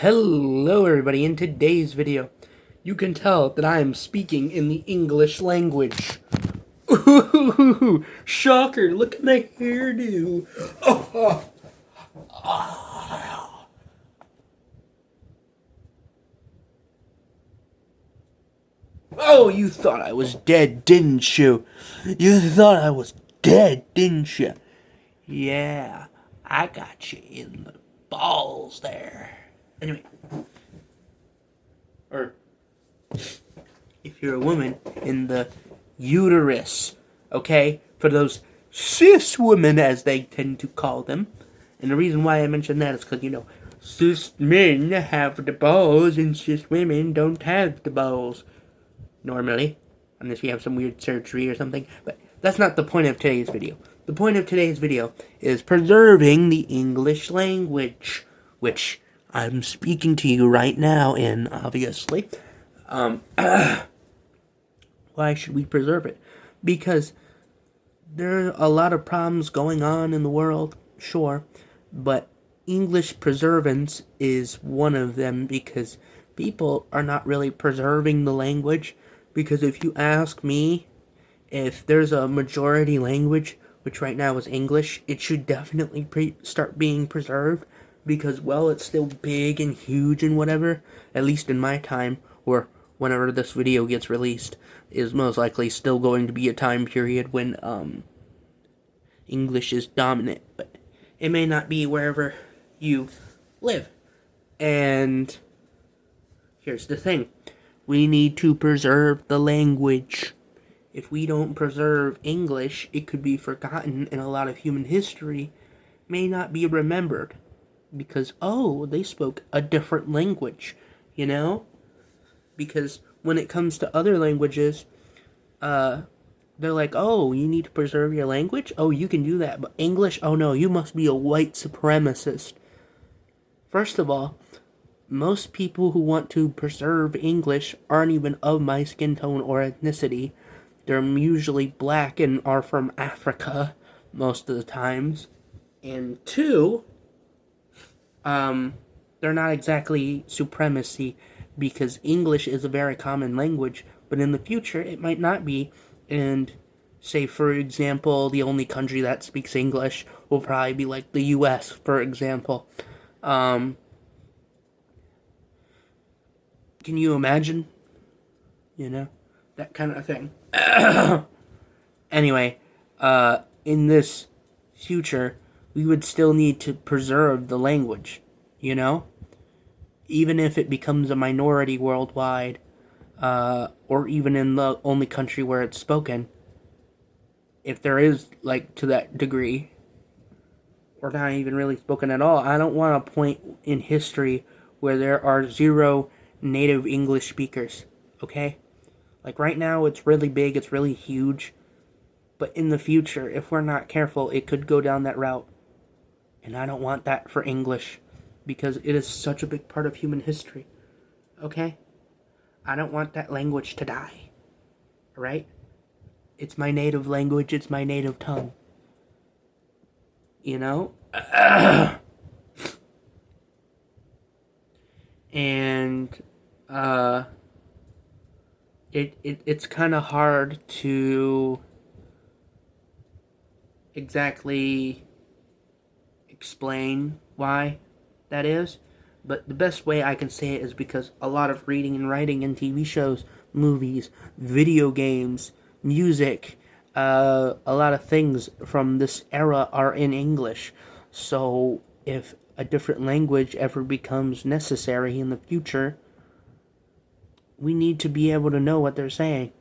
Hello everybody, in today's video, you can tell that I am speaking in the English language. Ooh, shocker, look at my hairdo. Oh, you thought I was dead, didn't you? You thought I was dead, didn't you? Yeah, I got you in the balls there. Anyway. Or if you're a woman, in the uterus, okay? For those cis women, as they tend to call them. And the reason why I mention that is because, cis men have the balls and cis women don't have the balls. Normally. Unless you have some weird surgery or something. But that's not the point of today's video. The point of today's video is preserving the English language, which I'm speaking to you right now in, obviously. Why should we preserve it? Because there are a lot of problems going on in the world, sure, but English preservance is one of them because people are not really preserving the language. Because if you ask me, if there's a majority language, which right now is English, it should definitely start being preserved because, well, it's still big and huge and whatever, at least in my time, or whenever this video gets released, is most likely still going to be a time period when English is dominant, but it may not be wherever you live. And here's the thing. We need to preserve the language. If we don't preserve English, it could be forgotten, and a lot of human history may not be remembered. Because, they spoke a different language, Because when it comes to other languages, they're like, you need to preserve your language? Oh, you can do that. But English? Oh no, you must be a white supremacist. First of all, most people who want to preserve English aren't even of my skin tone or ethnicity. They're usually black and are from Africa most of the times. And two, they're not exactly supremacy because English is a very common language, but in the future it might not be. And say, for example, the only country that speaks English will probably be like the US, for example. Can you imagine? That kind of thing. Anyway, in this future, we would still need to preserve the language, Even if it becomes a minority worldwide, or even in the only country where it's spoken, if there is, to that degree, or not even really spoken at all, I don't want a point in history where there are 0 native English speakers, okay? Right now, it's really big, it's really huge, but in the future, if we're not careful, it could go down that route. And I don't want that for English, because it is such a big part of human history, okay? I don't want that language to die, right? It's my native language, it's my native tongue, And, it's kind of hard to exactly explain why that is, but the best way I can say it is because a lot of reading and writing in TV shows, movies, video games, music, a lot of things from this era are in English. So if a different language ever becomes necessary in the future, we need to be able to know what they're saying.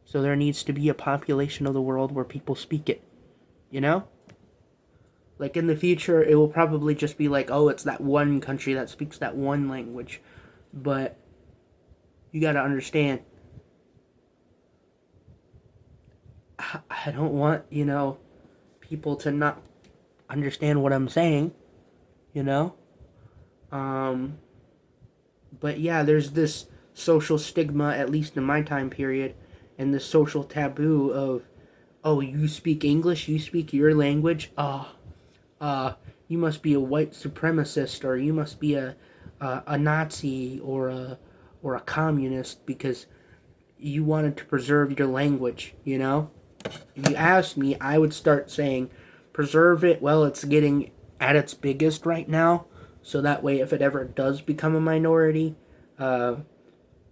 So there needs to be a population of the world where people speak it, in the future, it will probably just be it's that one country that speaks that one language. But you gotta understand, I don't want, people to not understand what I'm saying, But yeah, there's this social stigma, at least in my time period, and this social taboo of, you speak English, you speak your language, you must be a white supremacist, or you must be a a Nazi or a communist because you wanted to preserve your language, you know? If you asked me, I would start saying, preserve it while it's getting at its biggest right now, so that way if it ever does become a minority, and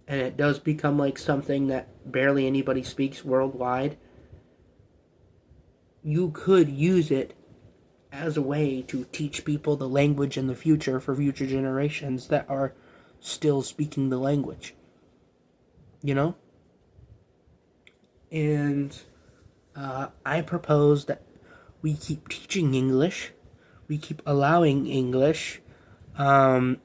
it does become like something that barely anybody speaks worldwide, you could use it as a way to teach people the language in the future for future generations that are still speaking the language. You know? And I propose that we keep teaching English, we keep allowing English. I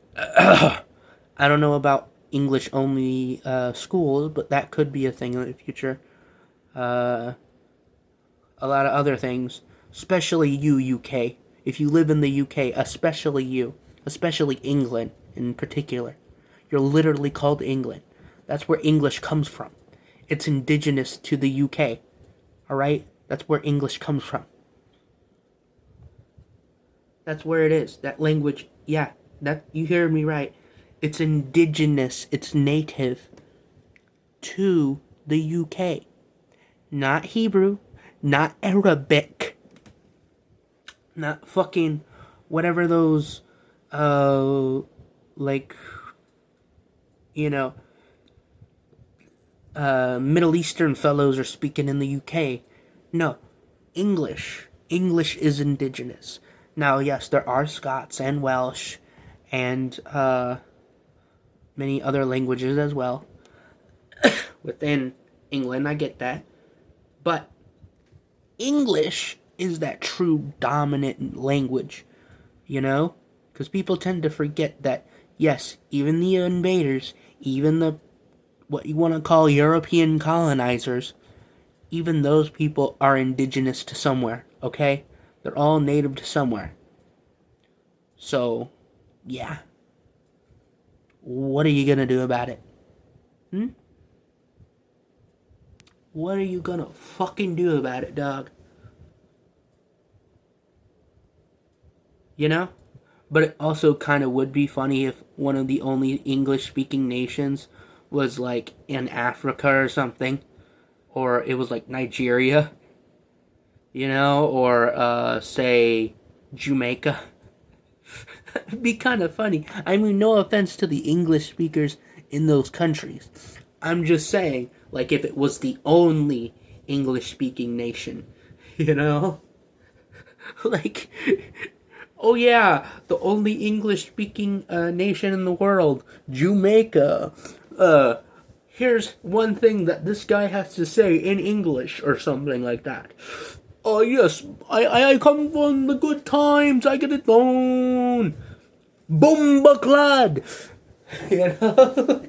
don't know about English only schools, but that could be a thing in the future. A lot of other things, especially you, UK. If you live in the UK, especially you, especially England in particular, you're literally called England. That's where English comes from. It's indigenous to the UK. Alright? That's where English comes from. That's where it is. That language, yeah, that you hear me right. It's indigenous, it's native to the UK. Not Hebrew, not Arabic, not fucking whatever those, like, you know, Middle Eastern fellows are speaking in the UK. No, English. English is indigenous. Now, yes, there are Scots and Welsh and many other languages as well within England. I get that. But English is that true dominant language, you know? Because people tend to forget that, yes, even the invaders, even the, what you want to call European colonizers, even those people are indigenous to somewhere, okay? They're all native to somewhere. So, yeah. What are you gonna do about it? What are you gonna fucking do about it, dog? You know? But it also kind of would be funny if one of the only English-speaking nations was, like, in Africa or something. Or it was, like, Nigeria. You know? Or, say, Jamaica. It'd be kind of funny. I mean, no offense to the English speakers in those countries. I'm just saying, like, if it was the only English-speaking nation, you know? Like, oh yeah, the only English-speaking nation in the world, Jamaica. Here's one thing that this guy has to say in English, or something like that. Oh yes, I come from the good times, I get it done. Bombaclad! You know?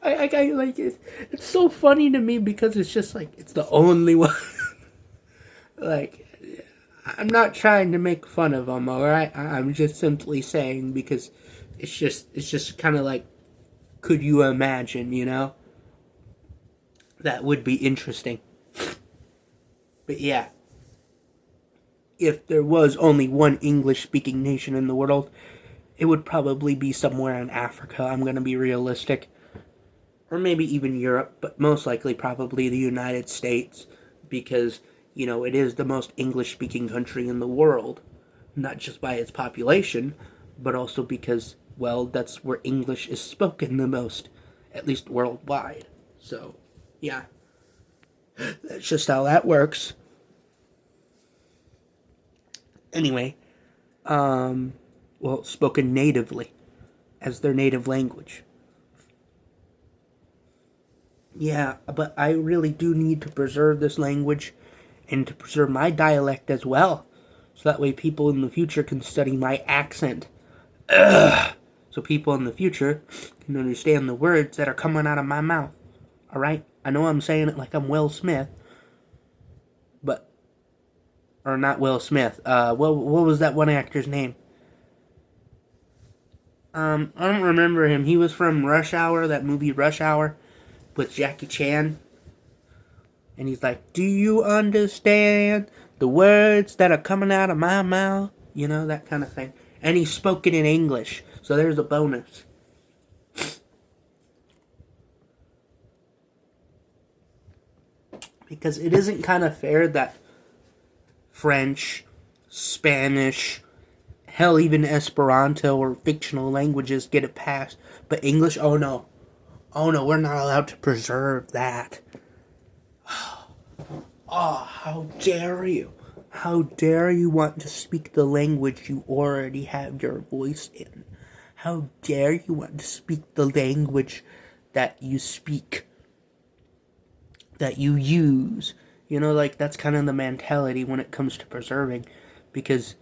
I like it. It's so funny to me because it's just like, it's the only one. Like, I'm not trying to make fun of them, alright? I'm just simply saying because it's just kind of like, could you imagine, you know? That would be interesting. But yeah, if there was only one English-speaking nation in the world, it would probably be somewhere in Africa. I'm going to be realistic. Or maybe even Europe, but most likely probably the United States, because, you know, it is the most English-speaking country in the world. Not just by its population, but also because, well, that's where English is spoken the most, at least worldwide. So, yeah. That's just how that works. Anyway, well, spoken natively, as their native language. Yeah, but I really do need to preserve this language and to preserve my dialect as well, so that way people in the future can study my accent. Ugh. So people in the future can understand the words that are coming out of my mouth. Alright? I know I'm saying it like I'm Will Smith, but, or not Will Smith, what was that one actor's name? I don't remember him. He was from Rush Hour, that movie Rush Hour, with Jackie Chan. And he's like, do you understand the words that are coming out of my mouth? You know, that kind of thing. and he spoke it in English. So there's a bonus. Because it isn't kind of fair that French, Spanish, hell, even Esperanto or fictional languages get a pass, but English, oh no, we're not allowed to preserve that. Oh, how dare you? How dare you want to speak the language you already have your voice in? How dare you want to speak the language that you speak, that you use? You know, like, that's kind of the mentality when it comes to preserving, because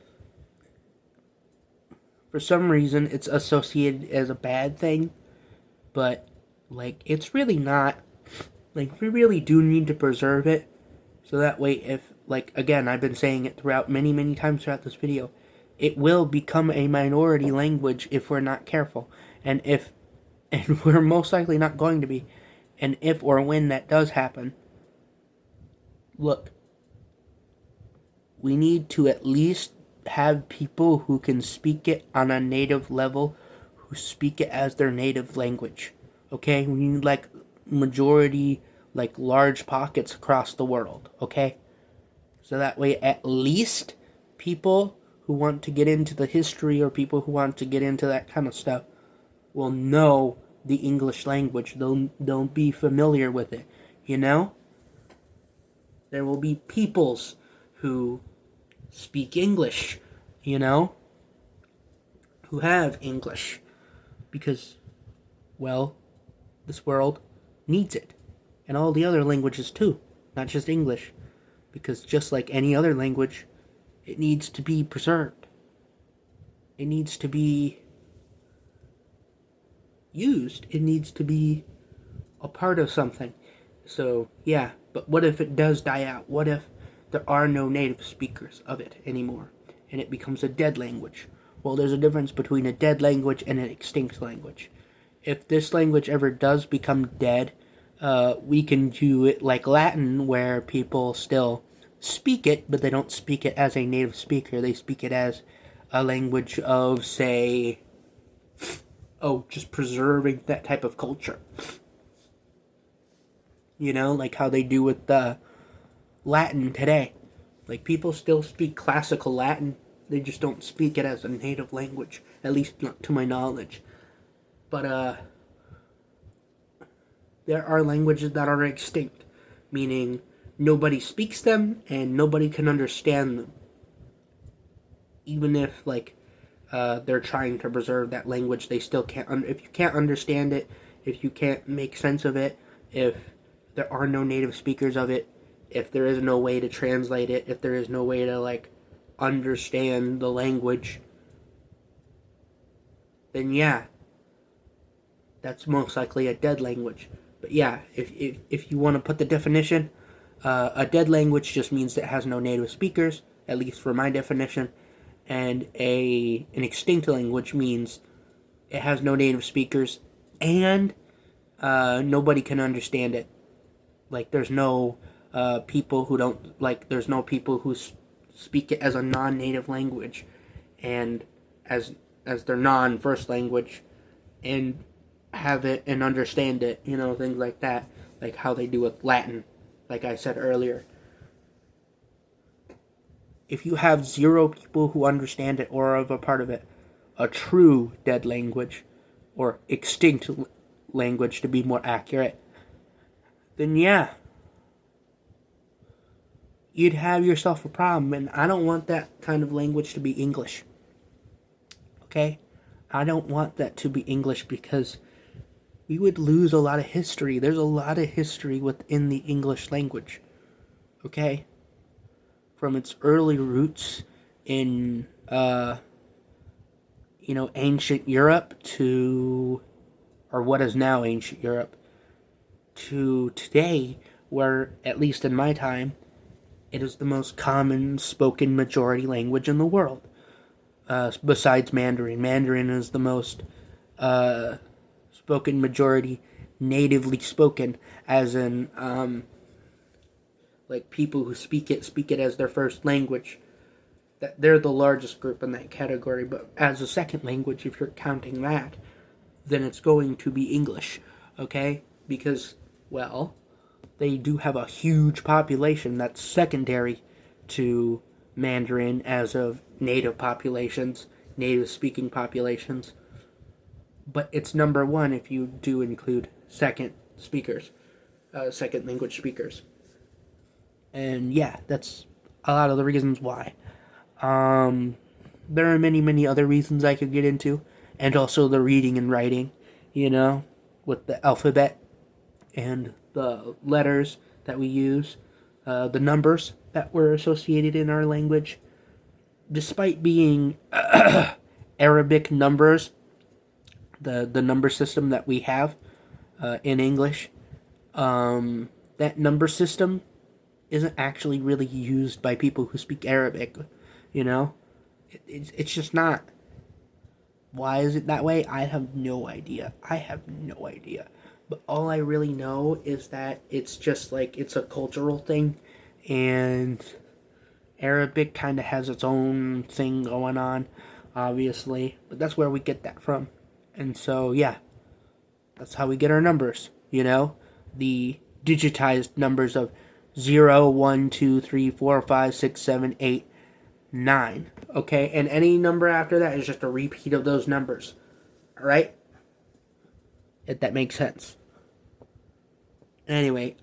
for some reason it's associated as a bad thing, but, like, it's really not. Like, we really do need to preserve it, so that way, if, like, again, I've been saying it throughout many times throughout this video, it will become a minority language if we're not careful, and we're most likely not going to be, and if or when that does happen, look, we need to at least have people who can speak it on a native level, who speak it as their native language, okay? We need, like, majority, like, large pockets across the world, okay? So that way, at least people who want to get into the history or people who want to get into that kind of stuff will know the English language. They'll be familiar with it, you know? There will be peoples who speak English, you know? Who have English. Because, well, this world needs it. And all the other languages too, not just English. Because just like any other language, it needs to be preserved. It needs to be used. It needs to be a part of something. So, yeah, but what if it does die out? What if there are no native speakers of it anymore, and it becomes a dead language? Well, there's a difference between a dead language and an extinct language. If this language ever does become dead, we can do it like Latin, where people still speak it, but they don't speak it as a native speaker. They speak it as a language of, say, just preserving that type of culture. You know, like how they do with Latin today. Like, people still speak classical Latin. They just don't speak it as a native language, at least not to my knowledge. But, there are languages that are extinct, meaning nobody speaks them and nobody can understand them. Even if, like, they're trying to preserve that language, they still can't. If you can't understand it, if you can't make sense of it, if there are no native speakers of it, if there is no way to translate it, if there is no way to, like, understand the language, then yeah, that's most likely a dead language. But yeah, if you want to put the definition, a dead language just means that it has no native speakers, at least for my definition, and an extinct language means it has no native speakers and nobody can understand it. Like, there's no people who don't, like, there's no people who speak it as a non-native language and as their non-first language and have it and understand it, you know, things like that, like how they do with Latin, like I said earlier. If you have 0 people who understand it or are a part of it, a true dead language, or extinct language to be more accurate, then yeah, you'd have yourself a problem, and I don't want that kind of language to be English. Okay? I don't want that to be English because we would lose a lot of history. There's a lot of history within the English language. Okay? From its early roots in, ancient Europe or what is now ancient Europe, to today, where, at least in my time, it is the most common spoken majority language in the world. Besides Mandarin. Mandarin is the most spoken majority, natively spoken, as in, like, people who speak it as their first language. that they're the largest group in that category. But as a second language, if you're counting that, then it's going to be English, okay? Because, well, they do have a huge population that's secondary to Mandarin as of native populations, native speaking populations. But it's number one if you do include second language speakers. And yeah, that's a lot of the reasons why. There are many, many other reasons I could get into, and also the reading and writing, with the alphabet and the letters that we use, the numbers that were associated in our language. Despite being Arabic numbers, the number system that we have in English, that number system isn't actually really used by people who speak Arabic, It's just not. Why is it that way? I have no idea. But all I really know is that it's just like, it's a cultural thing, and Arabic kind of has its own thing going on, obviously. But that's where we get that from. And so, yeah, that's how we get our numbers, The digitized numbers of 0, 1, 2, 3, 4, 5, 6, 7, 8, 9. Okay? And any number after that is just a repeat of those numbers. Alright? If that makes sense. Anyway,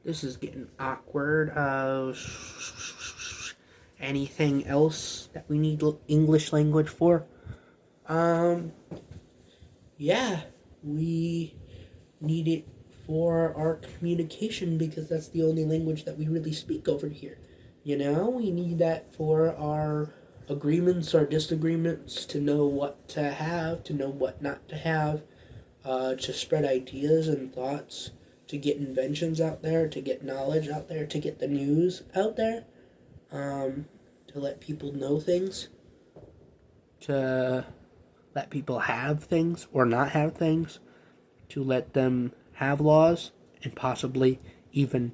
this is getting awkward. Anything else that we need English language for? Yeah, we need it for our communication because that's the only language that we really speak over here. We need that for our agreements, our disagreements, to know what to have, to know what not to have, to spread ideas and thoughts, to get inventions out there, to get knowledge out there, to get the news out there, to let people know things, to let people have things or not have things, to let them have laws and possibly even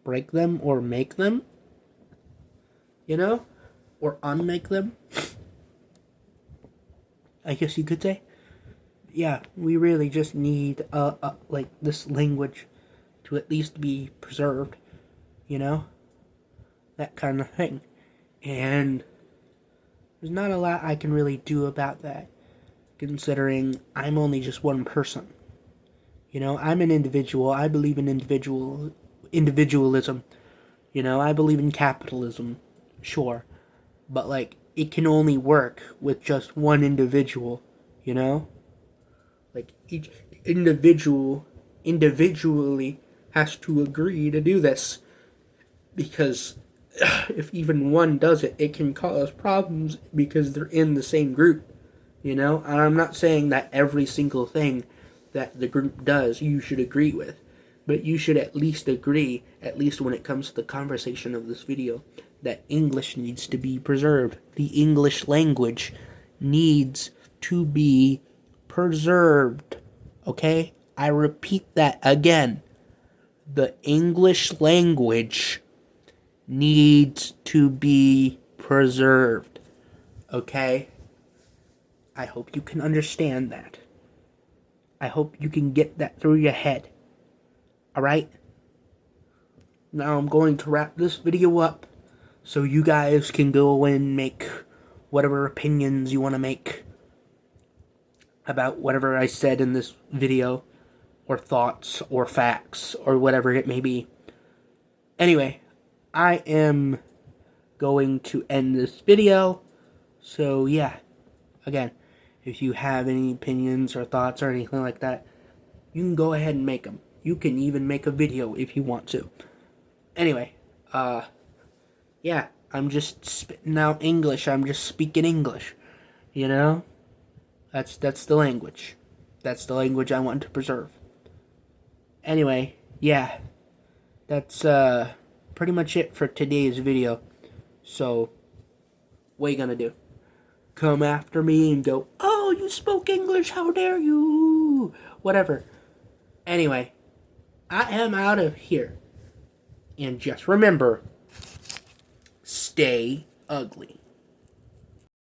break them or make them, or unmake them, I guess you could say. Yeah, we really just need this language to at least be preserved, that kind of thing. And there's not a lot I can really do about that, considering I'm only just one person. I'm an individual. I believe in individualism. I believe in capitalism, sure. But, it can only work with just one individual, each individual individually has to agree to do this. Because if even one does it, it can cause problems because they're in the same group, And I'm not saying that every single thing that the group does you should agree with. But you should at least agree, at least when it comes to the conversation of this video, that English needs to be preserved. The English language needs to be preserved. Okay? I repeat that again. The English language needs to be preserved. Okay? I hope you can understand that. I hope you can get that through your head. Alright? Now I'm going to wrap this video up so you guys can go and make whatever opinions you want to make about whatever I said in this video, or thoughts, or facts, or whatever it may be. Anyway, I am going to end this video, so yeah, again, if you have any opinions or thoughts or anything like that, you can go ahead and make them. You can even make a video if you want to. Anyway, yeah, I'm just spitting out English. I'm just speaking English, That's the language. That's the language I want to preserve. Anyway, yeah, that's pretty much it for today's video. So, what are you gonna do? Come after me and go, "Oh, you spoke English, how dare you?" Whatever. Anyway, I am out of here. And just remember, stay ugly.